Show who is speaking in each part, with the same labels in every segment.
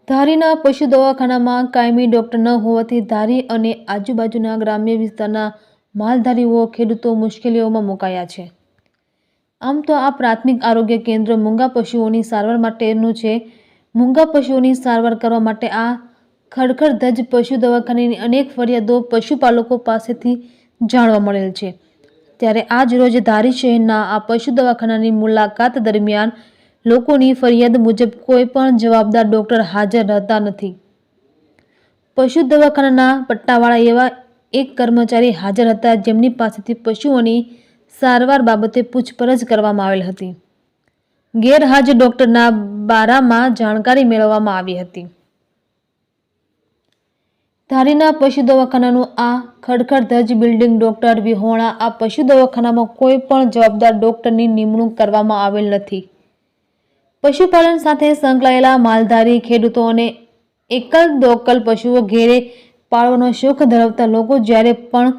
Speaker 1: ધારીના પશુ દવાખાનામાં કાયમી ડોક્ટર ન હોવાથી ધારી અને આજુબાજુના ગ્રામ્ય વિસ્તારના માલધારીઓ ખેડૂતો મુશ્કેલીઓમાં મુકાયા છે। આમ તો આ પ્રાથમિક આરોગ્ય કેન્દ્ર મૂંગા પશુઓની સારવાર માટેનું છે। મૂંગા પશુઓની સારવાર કરવા માટે આ ખડખડધજ પશુ દવાખાનાની અનેક ફરિયાદો પશુપાલકો પાસેથી જાણવા મળેલ છે। ત્યારે આજ રોજ ધારી શહેરના આ પશુ દવાખાનાની મુલાકાત દરમિયાન લોકોની ફરિયાદ મુજબ કોઈ પણ જવાબદાર ડોક્ટર હાજર રહેતા નથી। પશુ દવાખાનાના પટ્ટાવાળા એવા એક કર્મચારી હાજર હતા જેમની પાસેથી પશુઓની સારવાર બાબતે પૂછપરછ કરવામાં આવેલ હતી। ગેરહાજર ડોક્ટરના બારામાં જાણકારી મેળવવામાં આવી હતી। ધારીના પશુ દવાખાનાનું આ ખડખડધજ બિલ્ડિંગ ડોક્ટર વિહોણા આ પશુ દવાખાનામાં કોઈ પણ જવાબદાર ડોક્ટરની નિમણૂક કરવામાં આવેલ નથી। પશુપાલન સાથે સંકળાયેલા માલધારી ખેડૂતો અને એકલ દોકલ પશુઓ ઘેરે પાળવાનો શોખ ધરાવતા લોકો જ્યારે પણ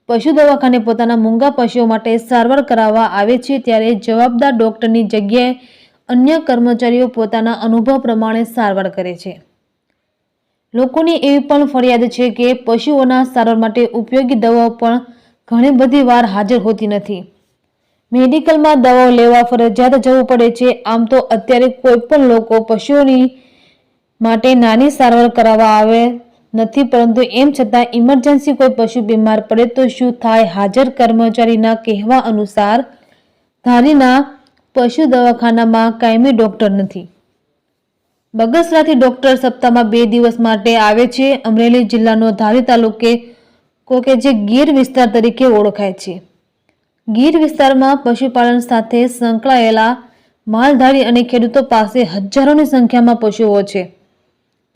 Speaker 1: પશુ દવાખાને પોતાના મૂંગા પશુઓ માટે સારવાર કરાવવા આવે છે ત્યારે જવાબદાર ડોક્ટરની જગ્યાએ અન્ય કર્મચારીઓ પોતાના અનુભવ પ્રમાણે સારવાર કરે છે। લોકોની એવી પણ ફરિયાદ છે કે પશુઓના સારવાર માટે ઉપયોગી દવાઓ પણ ઘણી બધી વાર હાજર હોતી નથી। મેડિકલમાં દવાઓ લેવા ફરજિયાત જવું પડે છે। આમ તો અત્યારે કોઈ પણ લોકો પશુઓની માટે નાની સારવાર કરાવવા આવે નથી, પરંતુ એમ છતાં ઇમરજન્સી કોઈ પશુ બીમાર પડે તો શું થાય? હાજર કર્મચારીના કહેવા અનુસાર ધારીના પશુ દવાખાનામાં કાયમી ડોક્ટર નથી। બગસરાથી ડોક્ટર સપ્તાહમાં 2 દિવસ માટે આવે છે। અમરેલી જિલ્લાનો ધારી તાલુકો કે જે ગીર વિસ્તાર તરીકે ઓળખાય છે। ગીર વિસ્તારમાં પશુપાલન સાથે સંકળાયેલા માલધારી અને ખેડૂતો પાસે હજારોની સંખ્યામાં પશુઓ છે,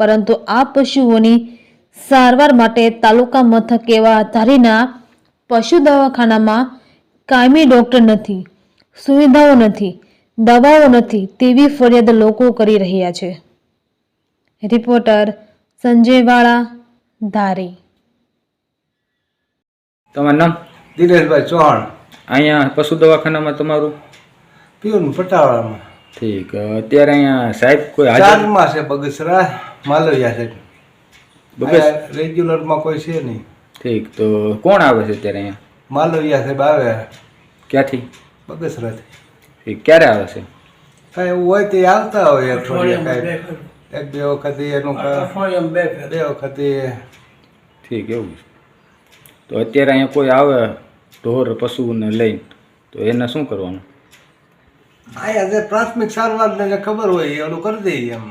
Speaker 1: પરંતુ આ પશુઓની સારવાર માટે તાલુકા મથક એવા ધારીના પશુ દવાખાનામાં કાયમી ડોક્ટર નથી, સુવિધાઓ નથી, દવાઓ નથી તેવી ફરિયાદ લોકો કરી રહ્યા છે। રિપોર્ટર સંજય વાળા, ધારી।
Speaker 2: તમારું નામ?
Speaker 3: દિનેશભાઈ ચૌહાણ।
Speaker 2: અહીંયા પશુ દવાખાનામાં તમારું
Speaker 3: પીઓનું પટાવાળામાં।
Speaker 2: ઠીક, અત્યારે અહીંયા સાહેબ કોઈ હાજર?
Speaker 3: ચારમાં છે બગસરા, માલવિયા છે। રેગ્યુલરમાં કોઈ છે નહીં।
Speaker 2: ઠીક, તો કોણ આવે છે અત્યારે અહીંયા?
Speaker 3: માલવિયા સાહેબ આવે।
Speaker 2: ક્યાંથી?
Speaker 3: બગસરાથી।
Speaker 2: ઠીક, ક્યારે આવે છે?
Speaker 3: કાંઈ એવું હોય તે આવતા હોય અઠવાડિયે કાંઈ 1-2 વખત એનું 2 વખત।
Speaker 2: ઠીક, એવું છે। તો અત્યારે અહીંયા કોઈ આવે ઢોર પશુને લઈને તો એને શું કરવાનું?
Speaker 3: અહીંયા જે પ્રાથમિક સારવારને જે ખબર હોય એ ઓલું કરી દઈએ એમ।